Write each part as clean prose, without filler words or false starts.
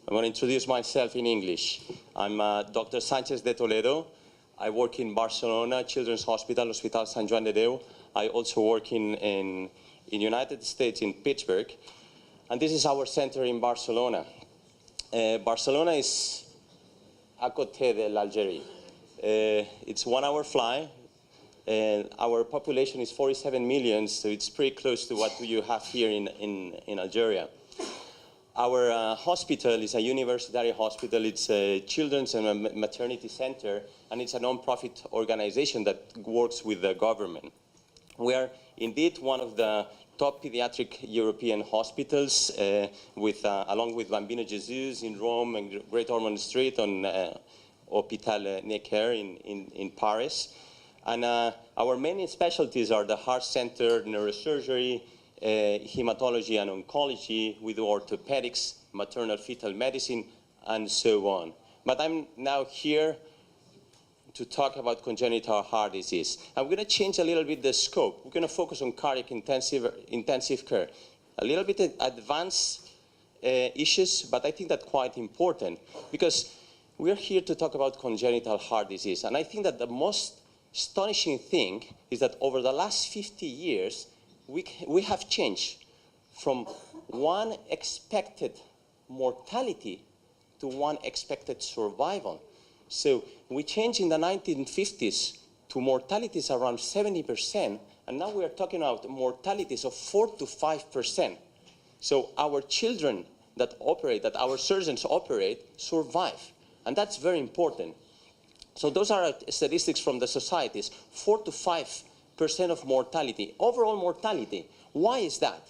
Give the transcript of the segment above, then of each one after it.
I'm going to introduce myself in English. I'm Dr. Sanchez de Toledo. I work in Barcelona, Children's Hospital, Hospital San Joan de Déu. I also work in United States, in Pittsburgh. And this is our center in Barcelona. Barcelona is à côté de l'Algérie. It's 1 hour fly. And our population is 47 million, so it's pretty close to what you have here in Algeria. Our hospital is a university hospital. It's a children's and a maternity center, and it's a non-profit organization that works with the government. We are indeed one of the top pediatric European hospitals, along with Bambino Jesus in Rome and Great Ormond Street on Hôpital Necker in Paris. And our main specialties are the heart center, neurosurgery, hematology and oncology. We do orthopedics, maternal fetal medicine, and so on. But I'm now here to talk about congenital heart disease. I'm going to change a little bit the scope. We're going to focus on cardiac intensive care. A little bit advanced issues, but I think that's quite important because we're here to talk about congenital heart disease. And I think that the most astonishing thing is that over the last 50 years, we have changed from one expected mortality to one expected survival. So we changed in the 1950s to mortalities around 70%, and now we are talking about mortalities of 4 to 5%. So our children that our surgeons operate, survive, and that's very important. So those are statistics from the societies, 4 to 5% of mortality, overall mortality. Why is that?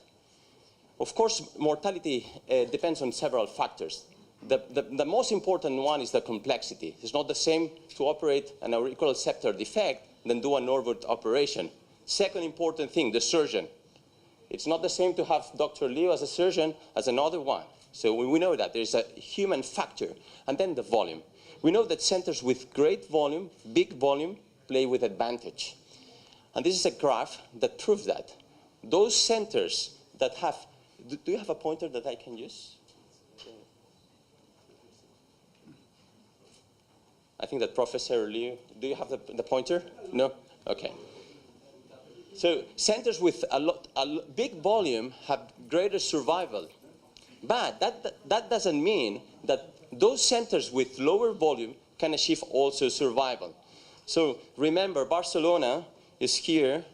Of course, mortality depends on several factors. The most important one is the complexity. It's not the same to operate an auricular septal defect than do a Norwood operation. Second important thing, the surgeon. It's not the same to have Dr. Leo as a surgeon as another one. So we know that there's a human factor. And then the volume. We know that centers with great volume, big volume, play with advantage. And this is a graph that proves that. Those centers that have, do you have a pointer that I can use? I think that Professor Liu, do you have the pointer? No? Okay. So centers with a big volume have greater survival. But that doesn't mean that those centers with lower volume can achieve also survival. So remember, Barcelona is here,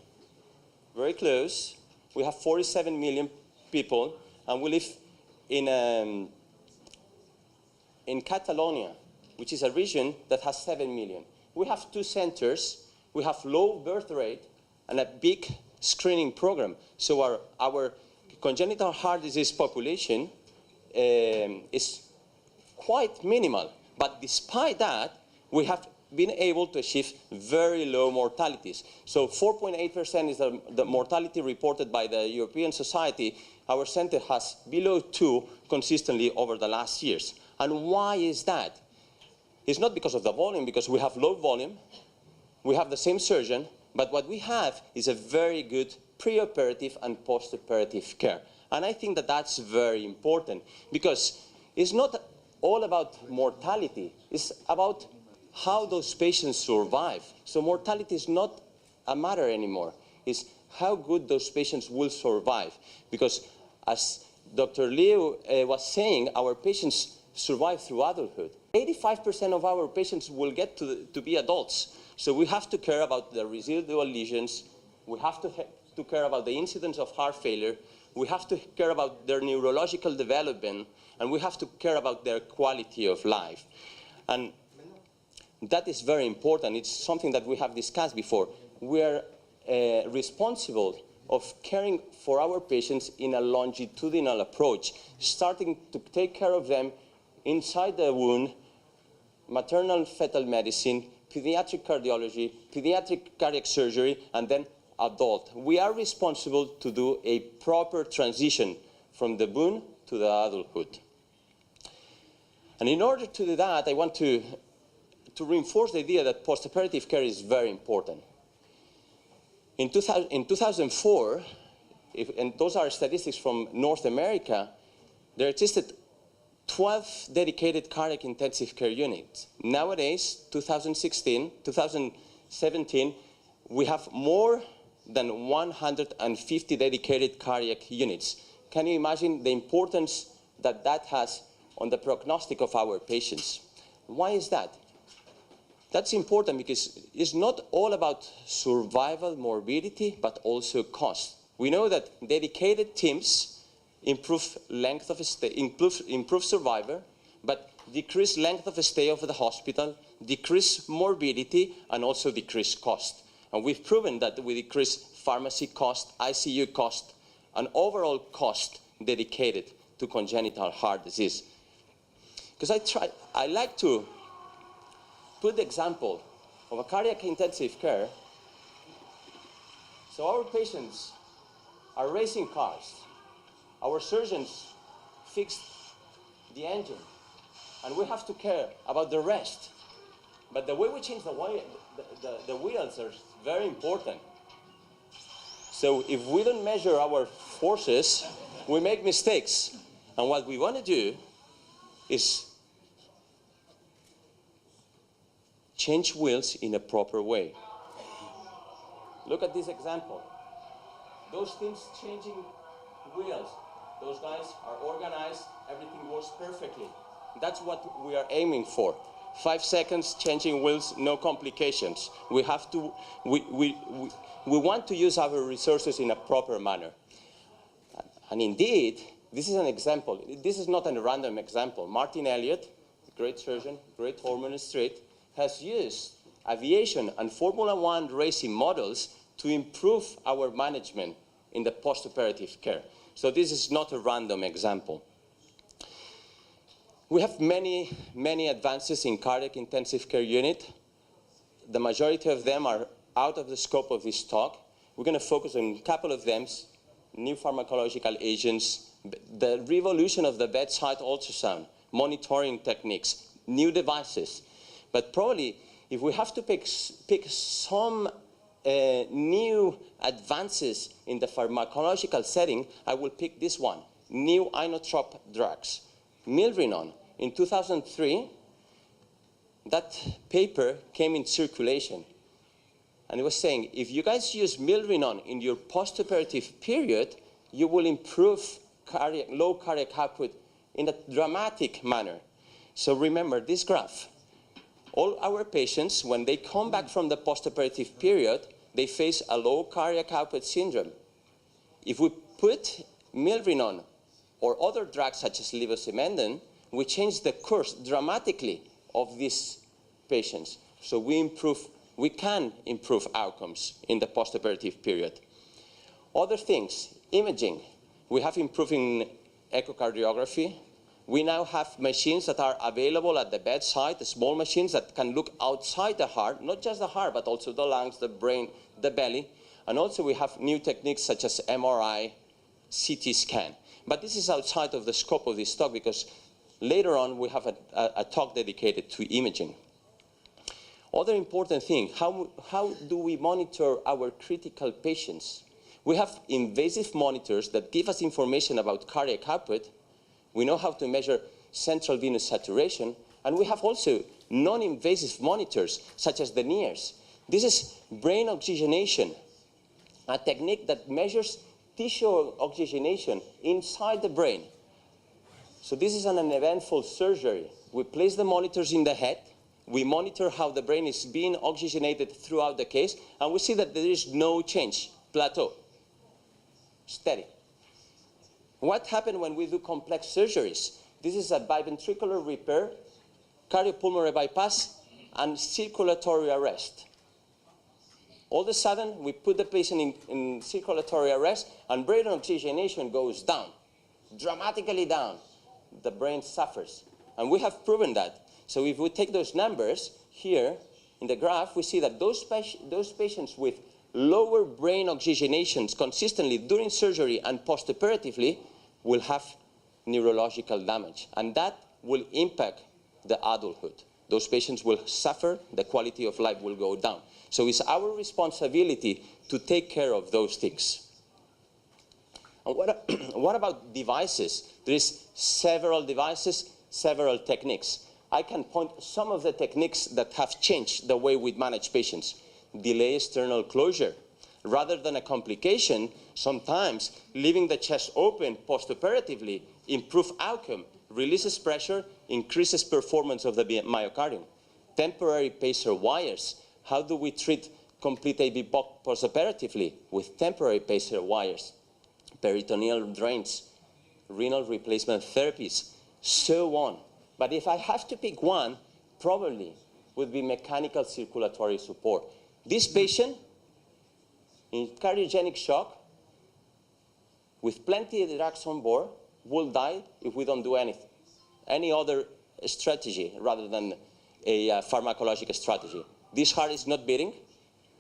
very close. We have 47 million people, and we live in Catalonia, which is a region that has 7 million. We have 2 centers. We have low birth rate and a big screening program. So our congenital heart disease population is quite minimal. But despite that, we have been able to achieve very low mortalities. So 4.8% is the mortality reported by the European Society. Our center has below 2 consistently over the last years. And why is that? It's not because of the volume, because we have low volume, we have the same surgeon, but what we have is a very good preoperative and postoperative care. And I think that that's very important, because it's not all about mortality, it's about how those patients survive. So mortality is not a matter anymore. It's how good those patients will survive. Because as Dr. Leo was saying, our patients survive through adulthood. 85% of our patients will get to be adults. So we have to care about the residual lesions. We have to care about the incidence of heart failure. We have to care about their neurological development. And we have to care about their quality of life. And that is very important. It's something that we have discussed before. We are responsible of caring for our patients in a longitudinal approach, starting to take care of them inside the womb, maternal fetal medicine, pediatric cardiology, pediatric cardiac surgery, and then adult. We are responsible to do a proper transition from the womb to the adulthood. And in order to do that, I want to reinforce the idea that postoperative care is very important. In 2004, and those are statistics from North America, there existed 12 dedicated cardiac intensive care units. Nowadays, 2017, we have more than 150 dedicated cardiac units. Can you imagine the importance that that has on the prognostic of our patients? Why is that? That's important because it's not all about survival morbidity, but also cost. We know that dedicated teams improve length of stay, improve survival, but decrease length of stay of the hospital, decrease morbidity, and also decrease cost. And we've proven that we decrease pharmacy cost, ICU cost, and overall cost dedicated to congenital heart disease. Because I like to put the example of a cardiac intensive care. So our patients are racing cars. Our surgeons fixed the engine, and we have to care about the rest. But the way we change the wheels is very important. So if we don't measure our forces, we make mistakes. And what we want to do is change wheels in a proper way. Look at this example. Those teams changing wheels. Those guys are organized, everything works perfectly. That's what we are aiming for. 5 seconds, changing wheels, no complications. We want to use our resources in a proper manner. And indeed, this is an example. This is not a random example. Martin Elliott, a great surgeon, great hormone street, has used aviation and Formula One racing models to improve our management in the post-operative care. So this is not a random example. We have many, many advances in cardiac intensive care unit. The majority of them are out of the scope of this talk. We're going to focus on a couple of them: new pharmacological agents, the revolution of the bedside ultrasound, monitoring techniques, new devices. But probably, if we have to pick some new advances in the pharmacological setting, I will pick this one: new inotrope drugs. Milrinone. In 2003, that paper came in circulation. And it was saying, if you guys use Milrinone in your post-operative period, you will improve low cardiac output in a dramatic manner. So remember this graph. All our patients, when they come back from the post-operative period, they face a low cardiac output syndrome. If we put Milrinone or other drugs such as levosimendan, we change the course dramatically of these patients. So we can improve outcomes in the post-operative period. Other things, imaging. We have improving echocardiography. We now have machines that are available at the bedside, the small machines that can look outside the heart, not just the heart, but also the lungs, the brain, the belly. And also we have new techniques such as MRI, CT scan. But this is outside of the scope of this talk because later on we have a talk dedicated to imaging. Other important thing, how do we monitor our critical patients? We have invasive monitors that give us information about cardiac output. We know how to measure central venous saturation, and we have also non-invasive monitors such as the NIRS. This is brain oxygenation, a technique that measures tissue oxygenation inside the brain. So this is an eventful surgery. We place the monitors in the head. We monitor how the brain is being oxygenated throughout the case, and we see that there is no change, plateau, steady. What happens when we do complex surgeries? This is a biventricular repair, cardiopulmonary bypass, and circulatory arrest. All of a sudden, we put the patient in circulatory arrest, and brain oxygenation goes down, dramatically down. The brain suffers. And we have proven that. So if we take those numbers here in the graph, we see that those patients with lower brain oxygenations consistently during surgery and postoperatively will have neurological damage. And that will impact the adulthood. Those patients will suffer, the quality of life will go down. So it's our responsibility to take care of those things. And what about devices? There is several devices. several techniques. I can point some of the techniques that have changed the way we manage patients. Delay external closure. Rather than a complication, sometimes leaving the chest open postoperatively improves outcome, releases pressure, increases performance of the myocardium. Temporary pacer wires. How do we treat complete AV block postoperatively? With temporary pacer wires. Peritoneal drains, renal replacement therapies, so on. But if I have to pick one, probably would be mechanical circulatory support. This patient in cardiogenic shock with plenty of drugs on board will die if we don't do anything. Any other strategy rather than a pharmacological strategy. This heart is not beating,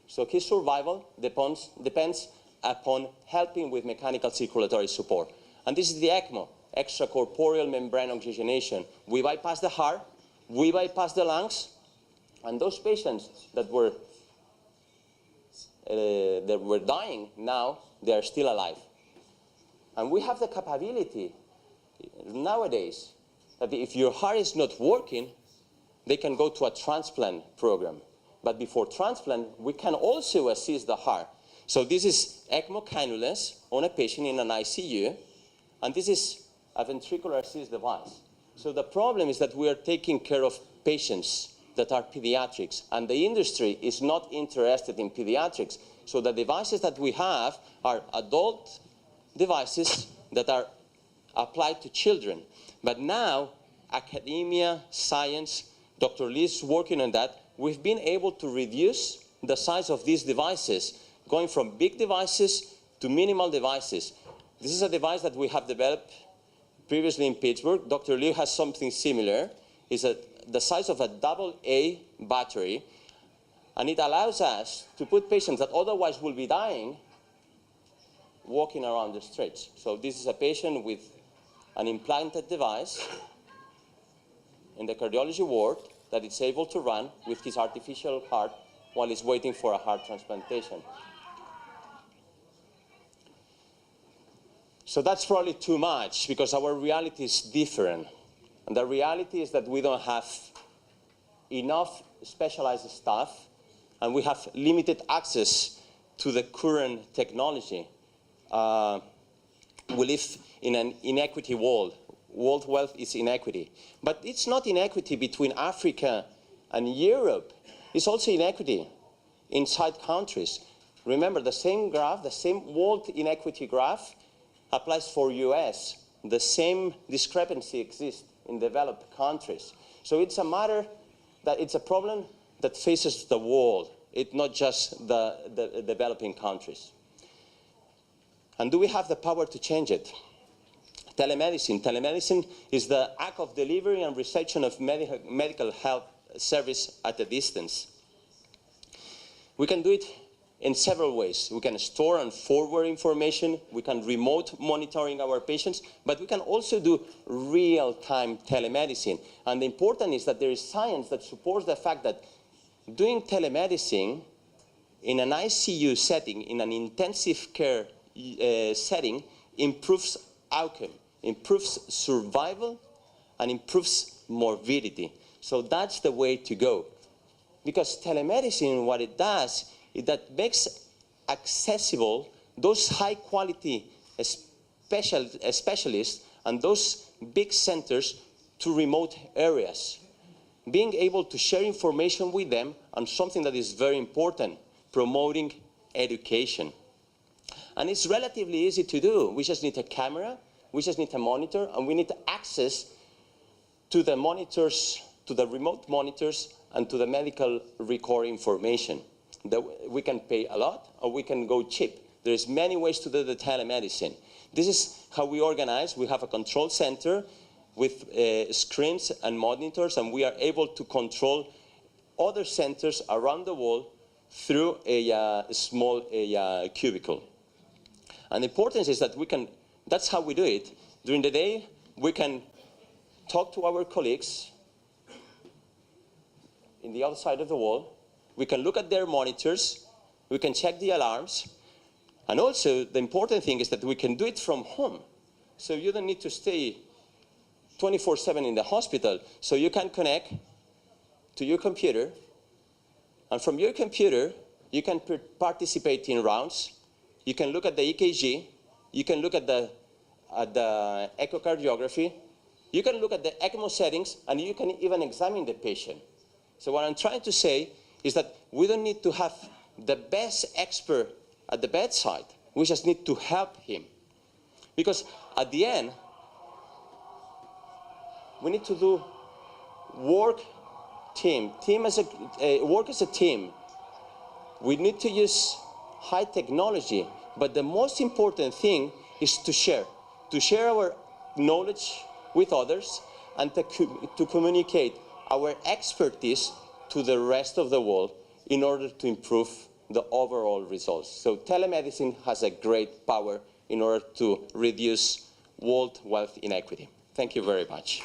so his survival depends upon helping with mechanical circulatory support. And this is the ECMO, extracorporeal membrane oxygenation. We bypass the heart, we bypass the lungs, and those patients that were dying, now they are still alive. And we have the capability nowadays that if your heart is not working, they can go to a transplant program. But before transplant, we can also assist the heart. So this is ECMO cannulas on a patient in an ICU, and this is a ventricular assist device. So the problem is that we are taking care of patients that are pediatrics, and the industry is not interested in pediatrics. So the devices that we have are adult devices that are applied to children. But now, academia, science, Dr. Lee is working on that. We've been able to reduce the size of these devices, going from big devices to minimal devices. This is a device that we have developed previously in Pittsburgh. Dr. Lee has something similar. It's the size of a AA battery, and it allows us to put patients that otherwise will be dying walking around the streets. So this is a patient with an implanted device in the cardiology ward that is able to run with his artificial heart while he's waiting for a heart transplantation. So that's probably too much because our reality is different. And the reality is that we don't have enough specialized staff and we have limited access to the current technology. We live in an inequity world. World wealth is inequity. But it's not inequity between Africa and Europe. It's also inequity inside countries. Remember, the same graph, the same world inequity graph applies for US. The same discrepancy exists in developed countries. So it's a matter that it's a problem that faces the world. It's not just the developing countries. And do we have the power to change it? Telemedicine. Telemedicine is the act of delivery and reception of medical health service at a distance. We can do it in several ways. We can store and forward information. We can remote monitoring our patients, but we can also do real-time telemedicine. And the important is that there is science that supports the fact that doing telemedicine in an ICU setting, in an intensive care setting, improves outcome, improves survival, and improves morbidity. So that's the way to go. Because telemedicine, what it does is that makes accessible those high-quality specialists and those big centers to remote areas. Being able to share information with them on something that is very important, promoting education. And it's relatively easy to do. We just need a camera, we just need a monitor, and we need access to the monitors, to the remote monitors, and to the medical record information. We can pay a lot, or we can go cheap. There's many ways to do the telemedicine. This is how we organize. We have a control center with screens and monitors, and we are able to control other centers around the world through a small cubicle. And the importance is that we can, that's how we do it. During the day, we can talk to our colleagues in the other side of the wall. We can look at their monitors. We can check the alarms. And also, the important thing is that we can do it from home. So you don't need to stay 24/7 in the hospital, so you can connect to your computer, and from your computer, you can participate in rounds. You can look at the EKG. You can look at the echocardiography. You can look at the ECMO settings, and you can even examine the patient. So what I'm trying to say is that we don't need to have the best expert at the bedside. We just need to help him. Because at the end, we need to do work as a team. We need to use high technology, but the most important thing is to share our knowledge with others and to communicate our expertise to the rest of the world in order to improve the overall results. So telemedicine has a great power in order to reduce world wealth inequity. Thank you very much.